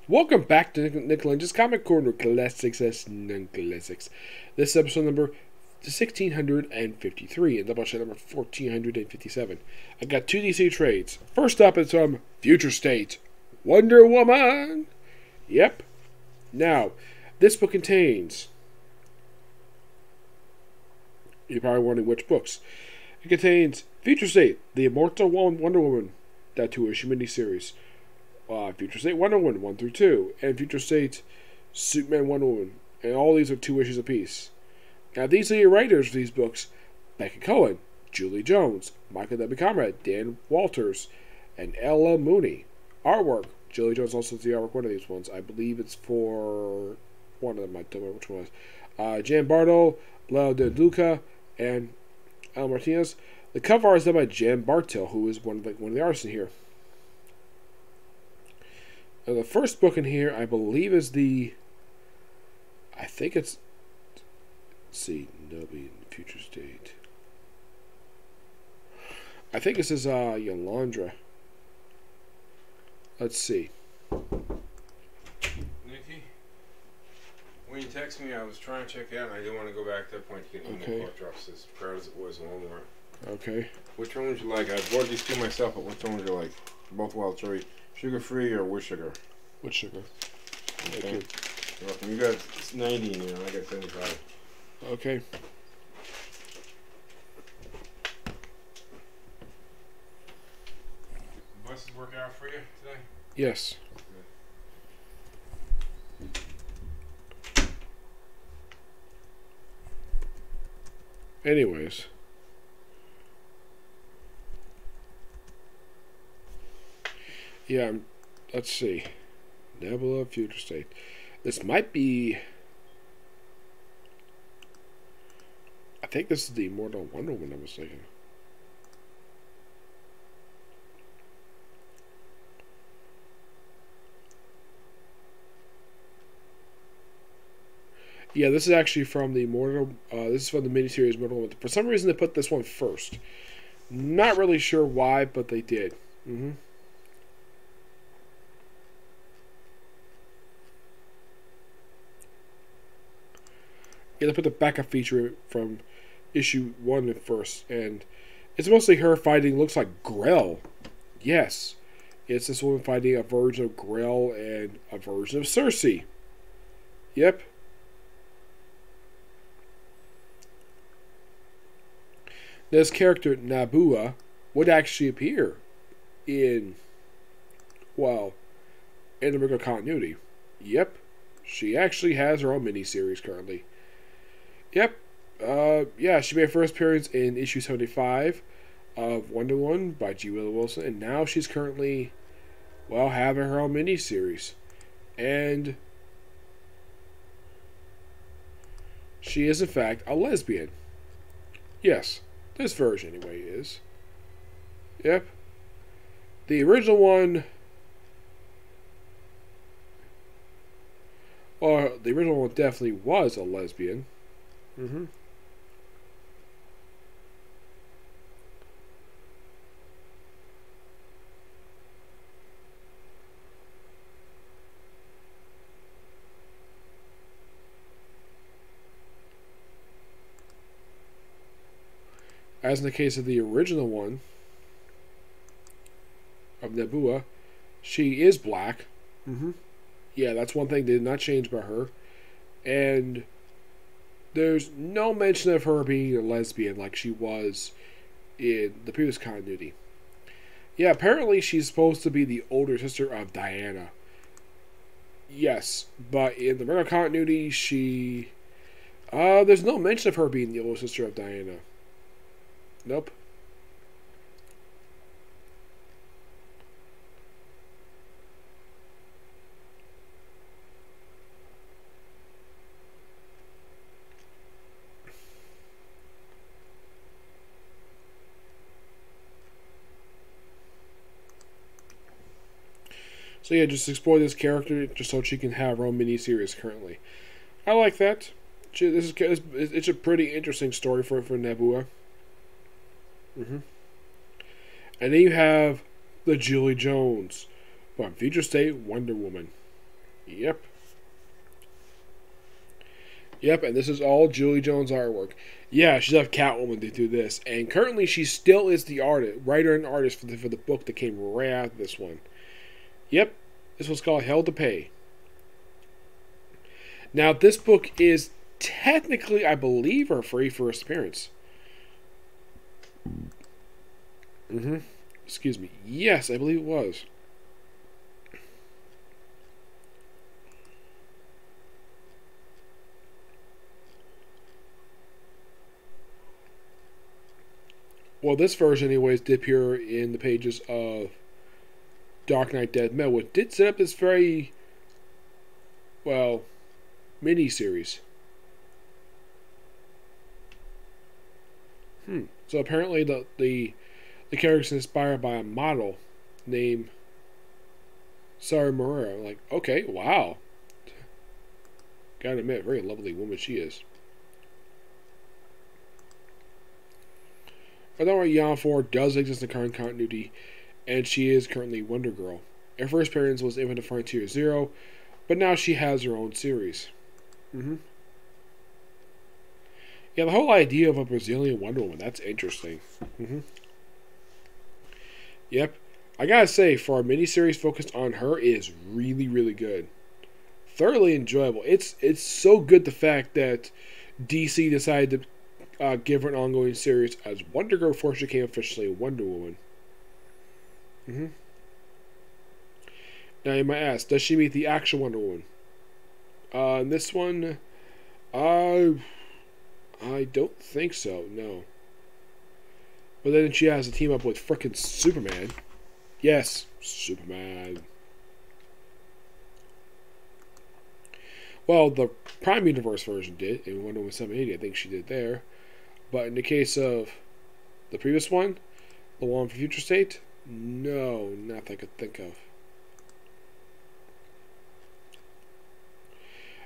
Welcome back to Nick Lynch's Comic Corner, Classics as Non-Classics. This is episode number 1653 and Doubleshot number 1457. I got two DC trades. First up is from Future State, Wonder Woman. Yep. Now, this book contains... You're probably wondering which books. It contains Future State, the Immortal Wonder Woman, that two-issue miniseries. Future State Wonder Woman 1 through 2, and Future State Superman Wonder Woman, and all these are 2 issues apiece. Now, these are your writers for these books: Becca Cohen, Julie Jones, Michael W. Conrad, Dan Walters, and Ella Mooney. Artwork: Julie Jones also does the artwork one of these ones. I believe it's for one of them. I don't remember which one it was. Jan Bardo, Leo De Luca, and Al Martinez. The cover art is done by Jan Bartel, who is one of the artists in here. Now, the first book in here, I believe, is I think it's... Let's see. Nobody in Future State. I think this is Yolandra. Let's see. Nikki, when you text me, I was trying to check it out, and I didn't want to go back to that point to get any more drops as proud as it was in Walmart. Okay. Which one would you like? I bought these two myself, but which one would you like? Both wild cherry. Sugar-free or with sugar? With sugar. Okay. Thank you. You're welcome. You got 90 in there. I got 75. Okay. Buses work out for you today? Yes. Anyways. Yeah, let's see. Nebula, Future State. This might be... I think this is the Immortal Wonder Woman I was thinking. Yeah, this is actually from the Immortal... this is from the miniseries Immortal Woman. For some reason, they put this one first. Not really sure why, but they did. Yeah, they put the backup feature from issue 1 at first, and it's mostly her fighting, looks like Grell. Yes, it's this woman fighting a version of Grell and a version of Cersei. Yep. This character, Nabua, would actually appear in the regular continuity. Yep. She actually has her own miniseries currently. Yep. Yeah, she made her first appearance in issue 75 of Wonder Woman by G. Willow Wilson, and now she's currently, having her own miniseries. And she is, in fact, a lesbian. Yes, this version, anyway, is. Yep. The original one... the original one definitely was a lesbian. As in the case of the original one of Nebula, she is black. Yeah, that's one thing they did not change by her. And there's no mention of her being a lesbian like she was in the previous continuity. Yeah, apparently she's supposed to be the older sister of Diana. Yes, but in the regular continuity, she... there's no mention of her being the older sister of Diana. Nope. So yeah, just explore this character just so she can have her own miniseries currently. I like that. It's a pretty interesting story for Nebula. And then you have the Julie Jones from Future State Wonder Woman. Yep. Yep, and this is all Julie Jones artwork. Yeah, she's have Catwoman to do this, and currently she still is the writer and artist for the book that came right after this one. Yep, this one's called Hell to Pay. Now, this book is technically, I believe, her very first appearance. Excuse me. Yes, I believe it was. Well, this version, anyways, did appear in the pages of Dark Knight Dead Metal, which did set up this very, well, mini-series. So apparently the character is inspired by a model named Sarah Morera. Like, okay, wow. Gotta admit, very lovely woman she is. But don't worry, Yon 4 does exist in current continuity, and she is currently Wonder Girl. Her first appearance was Infinite Frontier Zero, but now she has her own series. Yeah, the whole idea of a Brazilian Wonder Woman, that's interesting. Yep. I gotta say, for a miniseries focused on her, it is really, really good. Thoroughly enjoyable. It's so good, the fact that DC decided to give her an ongoing series as Wonder Girl before she became officially Wonder Woman. Now you might ask, does she meet the actual Wonder Woman? In this one, I don't think so, no. But then she has to team up with frickin' Superman. Yes, Superman. Well, the Prime Universe version did, in Wonder Woman 780, I think she did there. But in the case of the previous one, the one for Future State, no, nothing I could think of.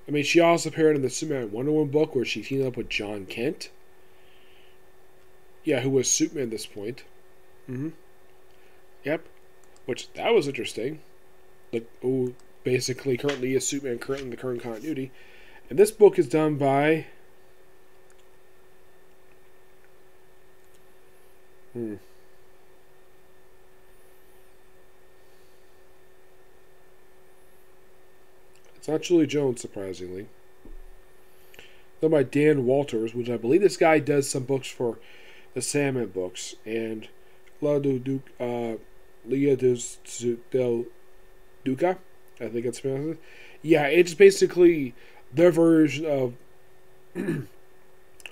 I mean, she also appeared in the Superman Wonder Woman book where she teamed up with John Kent. Yeah, who was Superman at this point. Yep. Which, that was interesting. Like, who basically currently is Superman currently in the current continuity. And this book is done by... It's not Julie Jones, surprisingly. Done by Dan Walters, which I believe this guy does some books for the Sandman books. And Leah Del Duca, I think it's pronounced. Yeah, it's basically their version of the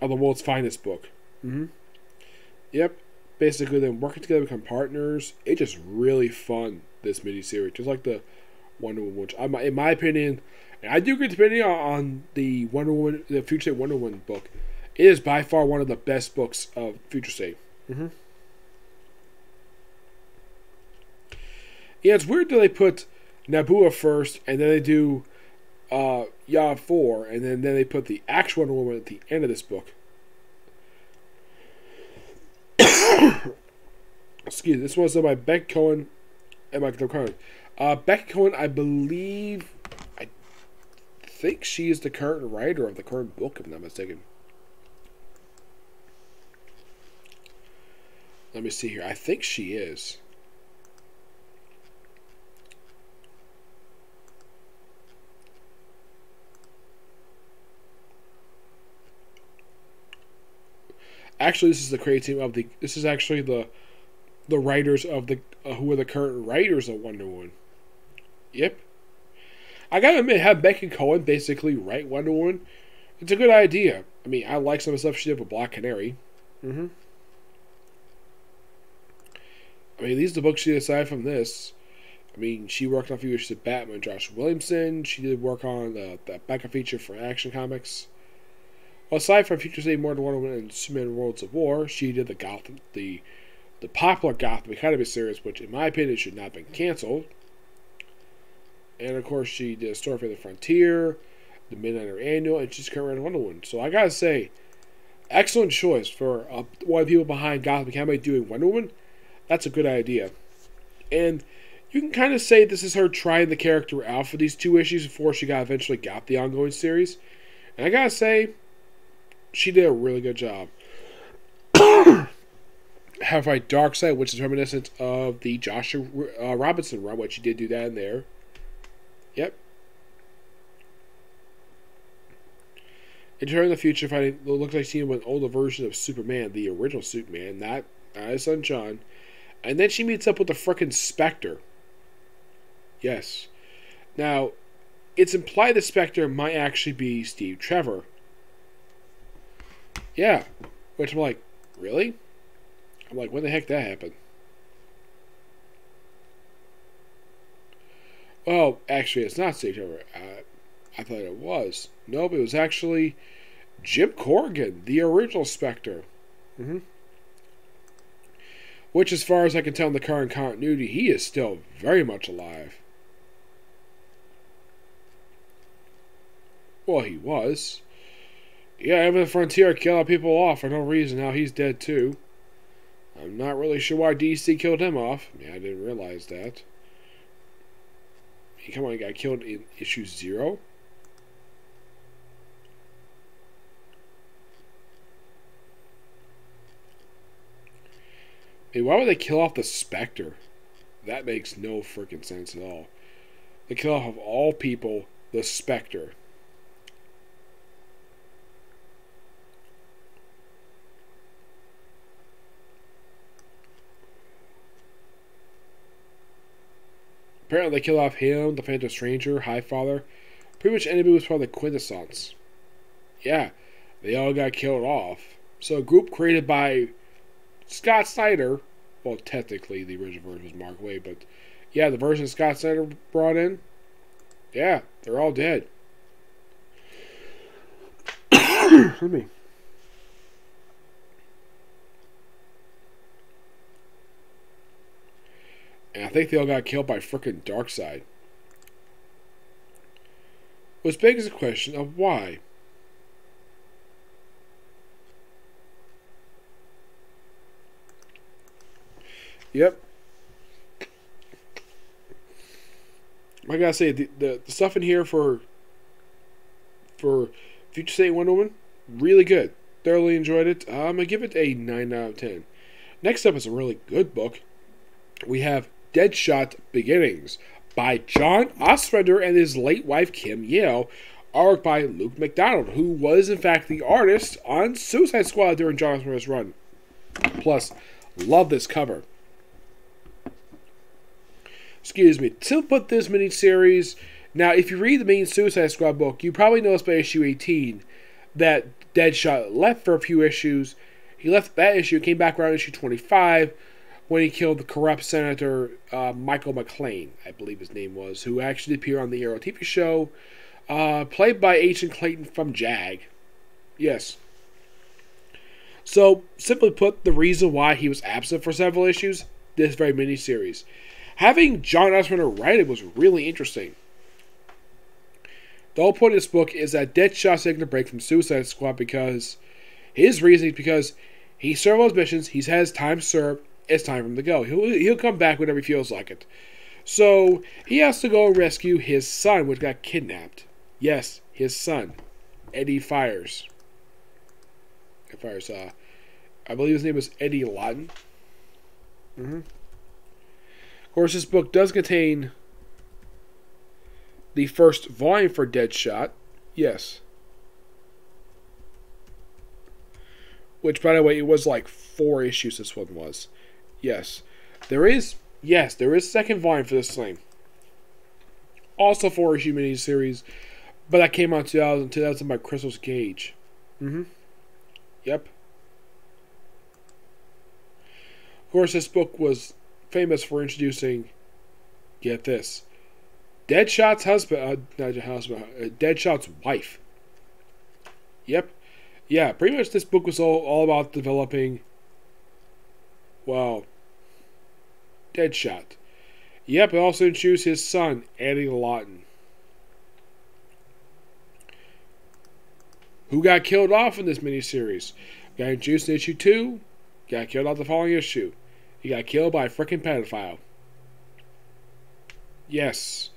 world's finest book. Yep. Basically, them working together, become partners. It's just really fun, this miniseries. Just like the Wonder Woman, which, in my opinion, and I do agree with the opinion on the Wonder Woman, the Future State Wonder Woman book. It is by far one of the best books of Future State. Yeah, it's weird that they put Naboo first, and then they do Yod 4, and then they put the actual Wonder Woman at the end of this book. Excuse me, this one's done by Beck Cohen and Michael Cohen. Beck Cohen, I think she is the current writer of the current book, if I'm not mistaken. Let me see here. I think she is. Actually, this is the creative team of the. This is actually the writers of the who are the current writers of Wonder Woman. Yep. I gotta admit, have Becky Cohen basically write Wonder Woman. It's a good idea. I mean, I like some of the stuff she did with Black Canary. I mean, these are the books she did aside from this. I mean, she worked on a few issues of Batman, Josh Williamson. She did work on the backup feature for Action Comics. Well, aside from Future State, Immortal, Wonder Woman, and Superman Worlds of War, she did the popular Gotham Academy series, which, in my opinion, should not have been canceled. And, of course, she did a story for the Frontier, the Midnighter Annual, and she's currently Wonder Woman. So, I gotta say, excellent choice for one of the people behind Gotham Academy doing Wonder Woman. That's a good idea. And You can kind of say this is her trying the character out for these 2 issues before she eventually got the ongoing series. And I gotta say, she did a really good job. Have my Darkseid, which is reminiscent of the Joshua Robinson run, which she did do that in there. Yep. In Return to the Future, finding it looks like seeing an older version of Superman, the original Superman, not his son John. And then she meets up with the frickin' Spectre. Yes. Now, it's implied the Spectre might actually be Steve Trevor. Yeah. Which I'm like, really? I'm like, when the heck that happened? Well, actually, it's not Steve Trevor. I thought it was. Nope, it was actually Jim Corrigan, the original Spectre. Which, as far as I can tell in the current continuity, he is still very much alive. Well, he was. Yeah, even the Frontier killed a lot of people off for no reason. Now he's dead too. I'm not really sure why DC killed him off. Yeah, I didn't realize that. Come on, he got killed in issue 0? Hey, why would they kill off the Spectre? That makes no freaking sense at all. They kill off of all people the Spectre. Apparently they kill off him, the Phantom Stranger, Highfather. Pretty much anybody was part of the Quintessence. Yeah, they all got killed off. So a group created by Scott Snyder, well, technically the original version was Mark Waid, but yeah, the version Scott Snyder brought in, yeah, they're all dead. Excuse me. And I think they all got killed by frickin' Darkseid. Which begs the question of why. Yep. I gotta say, the stuff in here for Future State Wonder Woman, really good. Thoroughly enjoyed it. I'm gonna give it a 9 out of 10. Next up is a really good book. We have Deadshot Beginnings by John Ostrander and his late wife Kim Yale, art by Luke McDonald, who was in fact the artist on Suicide Squad during John Ostrander's run. Plus, love this cover. Excuse me. To put this miniseries, now if you read the main Suicide Squad book, you probably noticed by issue 18 that Deadshot left for a few issues. He left that issue, came back around issue 25, when he killed the corrupt Senator Michael McClane, I believe his name was, who actually appeared on the Arrow TV show, played by Agent Clayton from JAG. Yes. So, simply put, the reason why he was absent for several issues, this very miniseries. Having John Ostrander write it was really interesting. The whole point of this book is that Deadshot's taking a break from Suicide Squad because his reason is because he served all his missions, he's had his time served, it's time for him to go. He'll come back whenever he feels like it. So, he has to go and rescue his son, which got kidnapped. Yes, his son, Eddie Fires. I believe his name was Eddie Lawton. Of course, this book does contain the first volume for Deadshot. Yes. Which, by the way, it was like 4 issues this one was. Yes. There is a second volume for this thing. Also 4-issue miniseries, but that came out in 2000 by Crystal's Gage. Yep. Of course, this book was famous for introducing, get this, Deadshot's Deadshot's wife. Yep. Yeah, pretty much this book was all about developing, well, Deadshot. Yep, it also introduced his son, Eddie Lawton, who got killed off in this miniseries. Got introduced in issue 2, got killed off the following issue. He got killed by a frickin' pedophile. Yes.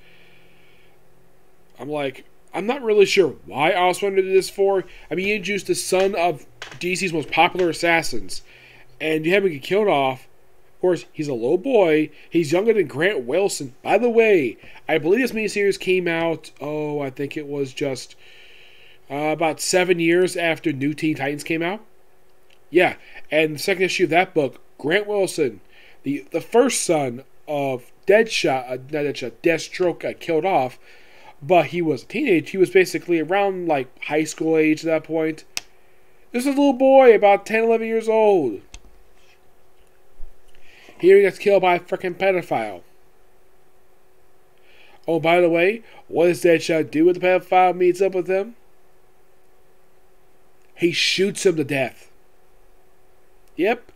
I'm not really sure why Oswald did this for. I mean, he introduced the son of DC's most popular assassins, and you have him get killed off. Of course, he's a little boy. He's younger than Grant Wilson. By the way, I believe this miniseries came out, I think it was just about 7 years after New Teen Titans came out. Yeah, and the second issue of that book, Grant Wilson, the first son of Deathstroke, got killed off, but he was a teenager. He was basically around like high school age at that point. This is a little boy, about 10, 11 years old. Here he gets killed by a freaking pedophile. Oh, by the way, what does Deadshot do when the pedophile meets up with him? He shoots him to death. Yep.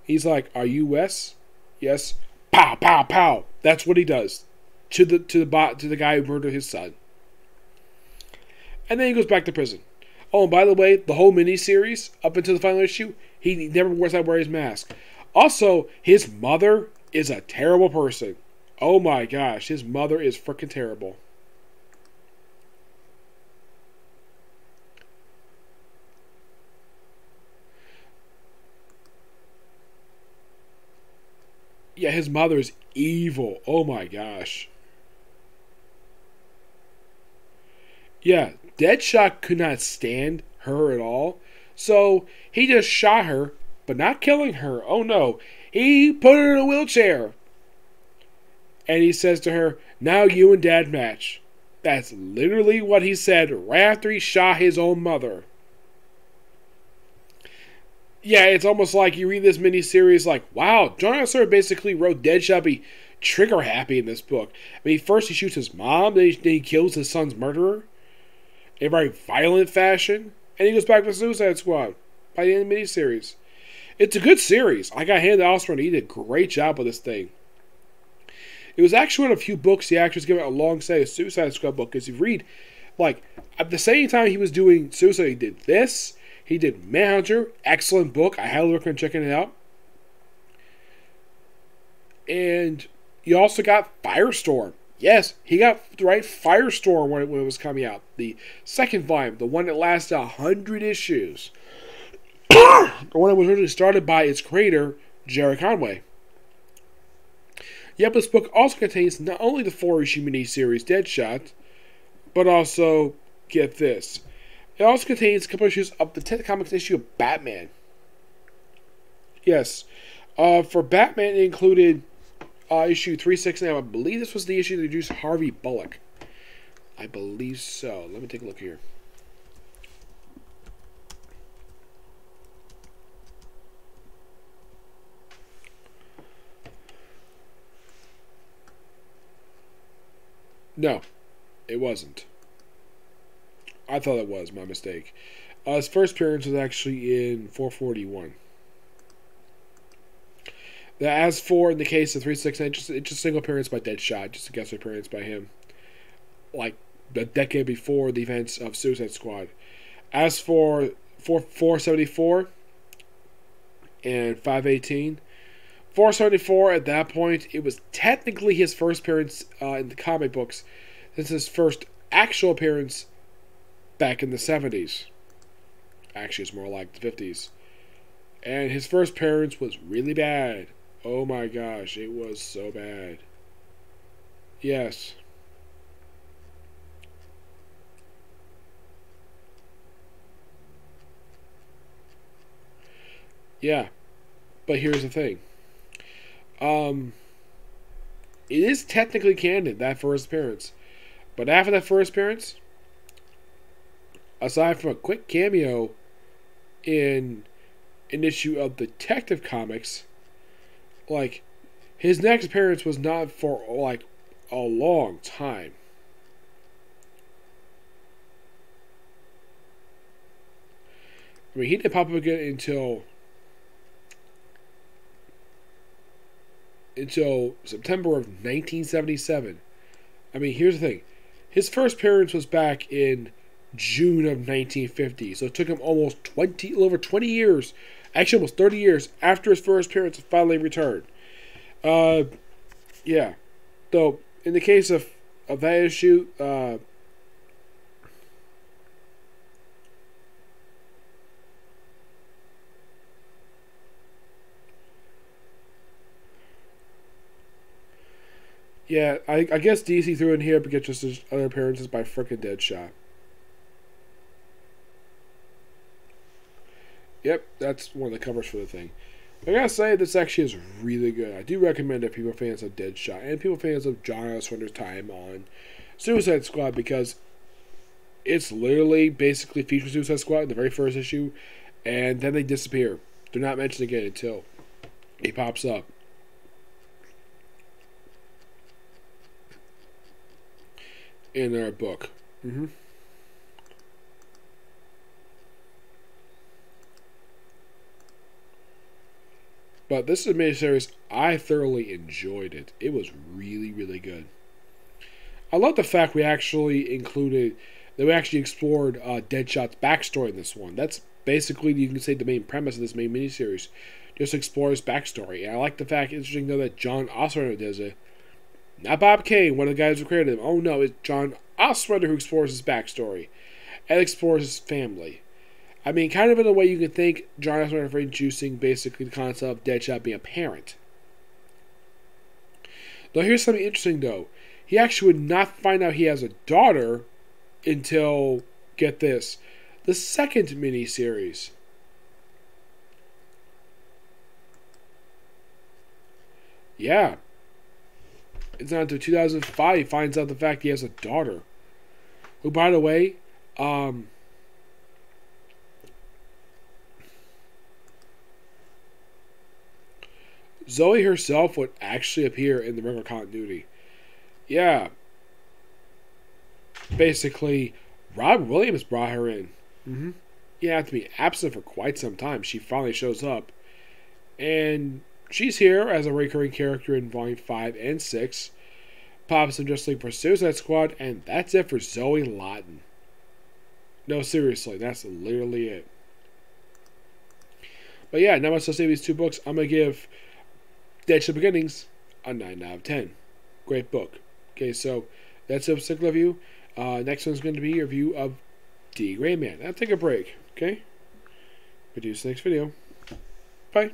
He's like, "Are you Wes?" "Yes." Pow, pow, pow. That's what he does to the guy who murdered his son. And then he goes back to prison. Oh, and by the way, the whole miniseries up until the final issue, he never wears his mask. Also, his mother is a terrible person. Oh my gosh, his mother is freaking terrible. Yeah, his mother's evil. Oh my gosh. Yeah, Deadshot could not stand her at all. So he just shot her, but not killing her. Oh no. He put her in a wheelchair. And he says to her, "Now you and Dad match." That's literally what he said right after he shot his own mother. Yeah, it's almost like you read this miniseries like, wow, John Arthur basically wrote Deadshot be trigger happy in this book. I mean, first he shoots his mom, then he kills his son's murderer in a very violent fashion, and he goes back to Suicide Squad by the end of the miniseries. It's a good series. I got handed to Osborne. He did a great job with this thing. It was actually one of the few books the actors gave it alongside a Suicide Squad book, because you read, like, at the same time he was doing Suicide, he did this. He did Manhunter, excellent book. I highly recommend checking it out. And you also got Firestorm. Yes, he got the right Firestorm when it was coming out. The second volume, the one that lasted 100 issues. The one that was originally started by its creator, Jerry Conway. Yep, this book also contains not only the 4-issue miniseries Deadshot, but also, get this, it also contains a couple issues of the 10th Comics issue of Batman. Yes. For Batman, it included issue 369. I believe this was the issue that introduced Harvey Bullock. I believe so. Let me take a look here. No, it wasn't. I thought it was, my mistake. His first appearance was actually in 441. Now, as for in the case of 369, it's just a single appearance by Deadshot, just a guest appearance by him, like a decade before the events of Suicide Squad. As for 474 and 518, 474 at that point, it was technically his first appearance in the comic books, since his first actual appearance back in the 70s. Actually, it's more like the 50s. And his first appearance was really bad. Oh my gosh, it was so bad. Yes. Yeah. But here's the thing. It is technically canon, that first appearance. But after that first appearance, aside from a quick cameo in an issue of Detective Comics, like, his next appearance was not for, like, a long time. I mean, he didn't pop up again until September of 1977. I mean, here's the thing. His first appearance was back in June of 1950. So it took him almost over 20 years, actually almost 30 years after his first appearance to finally return. Yeah. Though, in the case of that issue, yeah, I guess DC threw in here because just his other appearances by frickin' Deadshot. Yep, that's one of the covers for the thing. I gotta say, this actually is really good. I do recommend it if people are fans of Deadshot and people are fans of John Oswinder's time on Suicide Squad, because it's literally basically features Suicide Squad in the very first issue, and then they disappear. They're not mentioned again until he pops up. In our book. But this is a miniseries. I thoroughly enjoyed it. It was really, really good. I love the fact we actually explored Deadshot's backstory in this one. That's basically, you can say, the main premise of this main miniseries. Just explore his backstory. And I like the fact, interesting though, that John Ostrander does it. Not Bob Kane, one of the guys who created him. Oh no, it's John Ostrander who explores his backstory and explores his family. I mean, kind of in a way you can think John Ostrander for introducing basically the concept of Deadshot being a parent. Now here's something interesting though. He actually would not find out he has a daughter until, get this, the second miniseries. Yeah. It's not until 2005 he finds out the fact he has a daughter. Who, by the way, Zoe herself would actually appear in the regular continuity. Yeah. Basically, Rob Williams brought her in. Yeah, after being absent for quite some time, she finally shows up. And she's here as a recurring character in Volume 5 and 6. Pops in Just League for Suicide Squad, and that's it for Zoe Lawton. No, seriously, that's literally it. But yeah, now once I say these two books, I'm going to give Deadshot Beginnings a 9 out of 10. Great book. Okay, so that's a particular review. Next one's going to be a review of D. Gray Man. I'll take a break, okay? We'll do this next video. Bye.